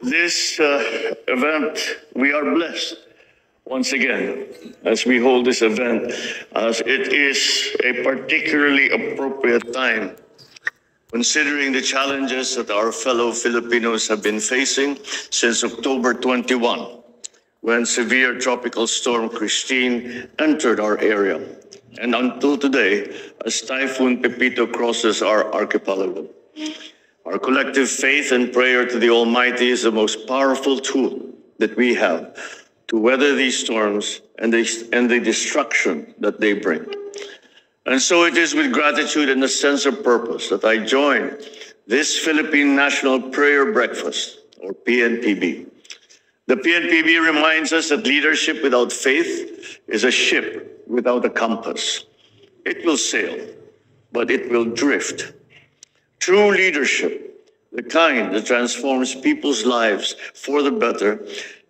This event, we are blessed once again as we hold this event, as it is a particularly appropriate time considering the challenges that our fellow Filipinos have been facing since October 21, when severe tropical storm Christine entered our area, and until today, as Typhoon Pepito crosses our archipelago. Our collective faith and prayer to the Almighty is the most powerful tool that we have to weather these storms and the destruction that they bring. And so it is with gratitude and a sense of purpose that I join this Philippine National Prayer Breakfast, or PNPB. The PNPB reminds us that leadership without faith is a ship without a compass. It will sail, but it will drift. True leadership, the kind that transforms people's lives for the better,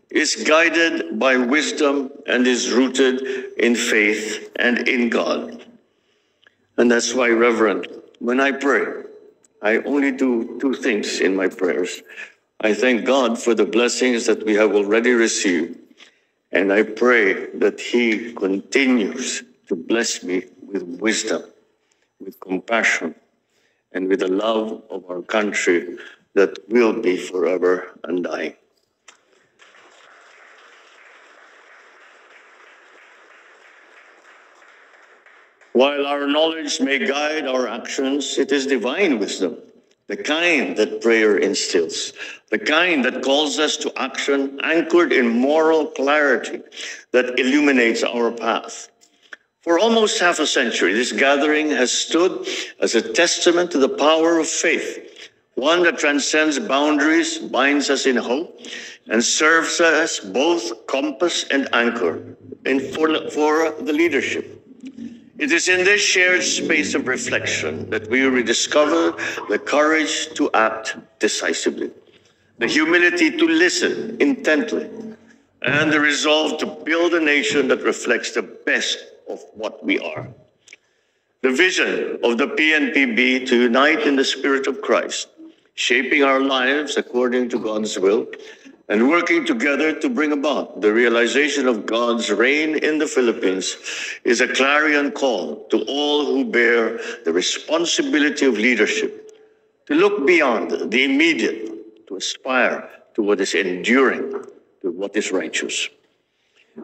is guided by wisdom and is rooted in faith and in God. And that's why, Reverend, when I pray, I only do two things in my prayers. I thank God for the blessings that we have already received, and I pray that He continues to bless me with wisdom, with compassion, and with the love of our country that will be forever undying. While our knowledge may guide our actions, it is divine wisdom, the kind that prayer instills, the kind that calls us to action anchored in moral clarity that illuminates our path. For almost half a century, this gathering has stood as a testament to the power of faith, one that transcends boundaries, binds us in hope, and serves as both compass and anchor for the leadership. It is in this shared space of reflection that we rediscover the courage to act decisively, the humility to listen intently, and the resolve to build a nation that reflects the best of what we are. The vision of the PNPB to unite in the Spirit of Christ, shaping our lives according to God's will, and working together to bring about the realization of God's reign in the Philippines is a clarion call to all who bear the responsibility of leadership, to look beyond the immediate, to aspire to what is enduring, to what is righteous.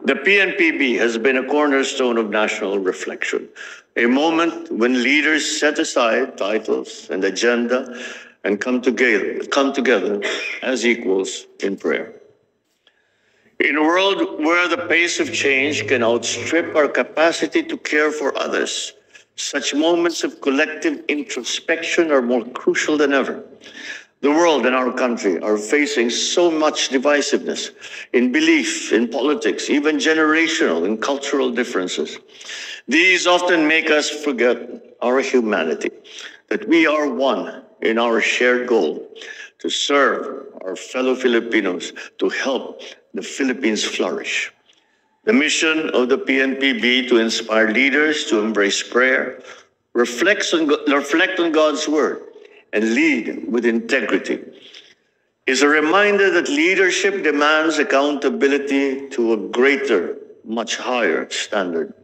The PNPB has been a cornerstone of national reflection, a moment when leaders set aside titles and agenda and come together as equals in prayer. In a world where the pace of change can outstrip our capacity to care for others, such moments of collective introspection are more crucial than ever. The world and our country are facing so much divisiveness in belief, in politics, even generational and cultural differences. These often make us forget our humanity, that we are one in our shared goal to serve our fellow Filipinos, to help the Philippines flourish. The mission of the PNPB to inspire leaders to embrace prayer, reflect on God's word, and lead with integrity is a reminder that leadership demands accountability to a greater, much higher standard.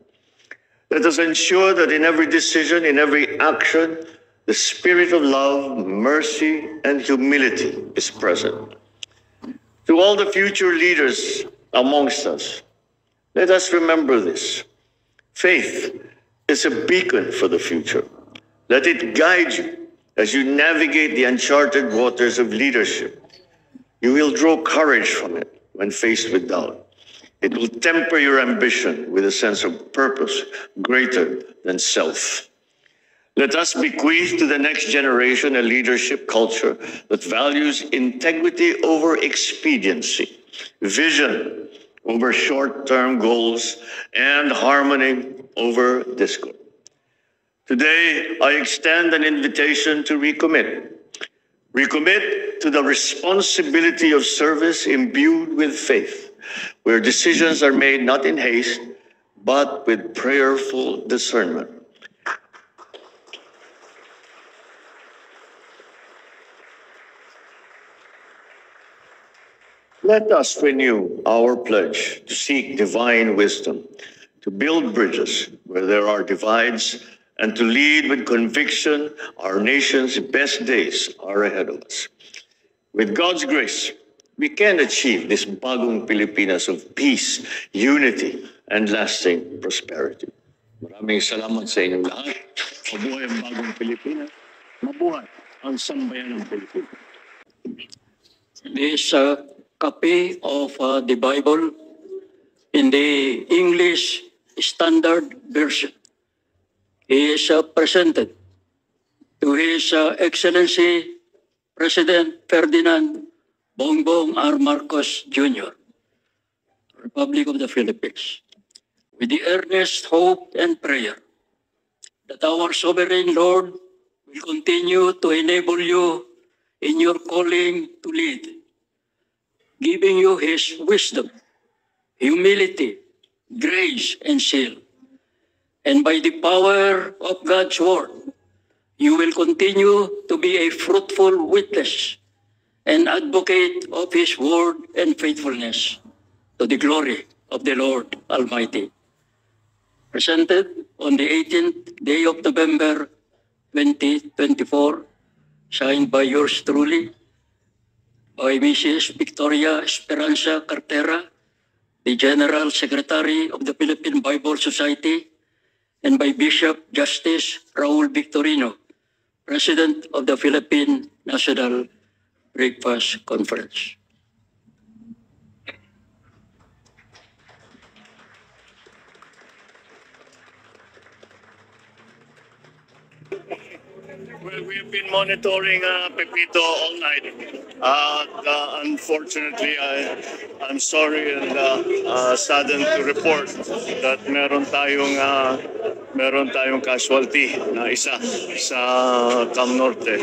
Let us ensure that in every decision, in every action, the spirit of love, mercy, and humility is present. To all the future leaders amongst us, let us remember this. Faith is a beacon for the future. Let it guide you as you navigate the uncharted waters of leadership. You will draw courage from it when faced with doubt. It will temper your ambition with a sense of purpose greater than self. Let us bequeath to the next generation a leadership culture that values integrity over expediency, vision over short-term goals, and harmony over discord. Today, I extend an invitation to recommit. Recommit to the responsibility of service imbued with faith, where decisions are made not in haste, but with prayerful discernment. Let us renew our pledge to seek divine wisdom, to build bridges where there are divides, and to lead with conviction. Our nation's best days are ahead of us. With God's grace, we can achieve this bagong Pilipinas of peace, unity, and lasting prosperity. Maraming salamat sa inyong lahat. Mabuhay ang bagong Pilipinas. Mabuhay ang sambayan ng Pilipinas. This copy of the Bible in the English Standard Version is presented to His Excellency President Ferdinand Bongbong R. Marcos Jr., Republic of the Philippines, with the earnest hope and prayer that our Sovereign Lord will continue to enable you in your calling to lead, giving you His wisdom, humility, grace, and zeal. And by the power of God's word, you will continue to be a fruitful witness and advocate of His word and faithfulness to the glory of the Lord Almighty. Presented on the 18th day of November 2024, signed by yours truly, by Mrs. Victoria Esperanza Cartera, the General Secretary of the Philippine Bible Society, and by Bishop Justice Raul Victorino, President of the Philippine National Breakfast Conference. Well, we've been monitoring Pepito all night. Unfortunately, I'm sorry and saddened to report that meron tayong casualty na isa sa Cam Norte.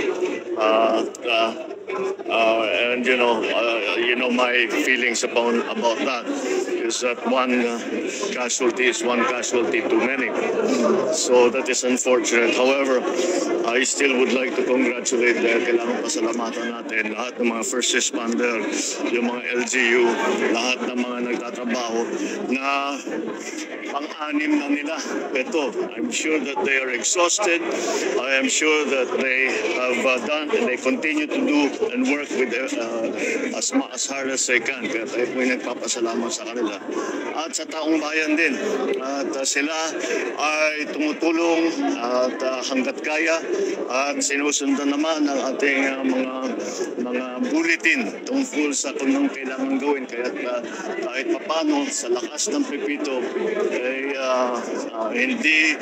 And you know my feelings about that is that one casualty is one casualty too many. So that is unfortunate. However, I still would like to congratulate dahil kailangan pasalamatan natin lahat ng mga first responder, yung mga LGU, lahat ng mga nagtatrabaho na pang-anim na nila. Ito, I'm sure that they are exhausted. I am sure that they have done and they continue to do and work with as hard as they can. Kaya tayo po yung nagpapasalamat sa kanila. At sa taong bayan din. At sila ay tumutulong at hanggat kaya at sinusundan naman ang ating mga bulletin tungkol sa kung anong kailangan gawin. Kaya kahit papano sa lakas ng Pepito ay hindi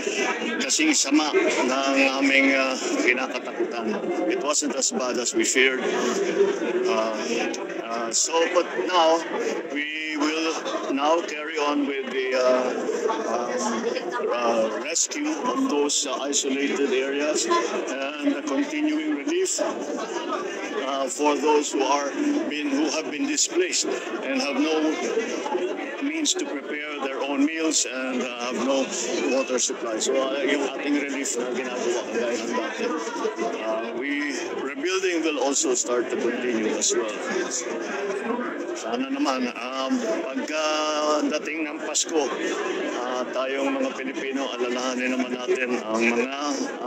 kasing sama ng aming kinakatakutan. It wasn't as bad as we feared. But now we will now carry on with the rescue of those isolated areas and the continuing relief for those who have been displaced and have no means to prepare their own meals and have no water supply. So yung ating relief na ginagawa kagaya ng dati. Rebuilding will also start to continue as well. Sana naman, pagdating ng Pasko, tayong mga Pilipino, alalahanin naman natin ang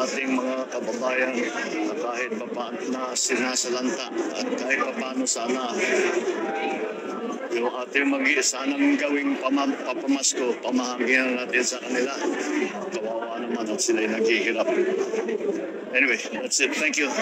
ating mga kababayan na kahit papaano na sinasalanta at kahit papaano sana yung ating sanang gawing papamasko, pamahagihan natin sa kanila. Kawawa naman at sila'y naghihirap. Anyway, that's it. Thank you.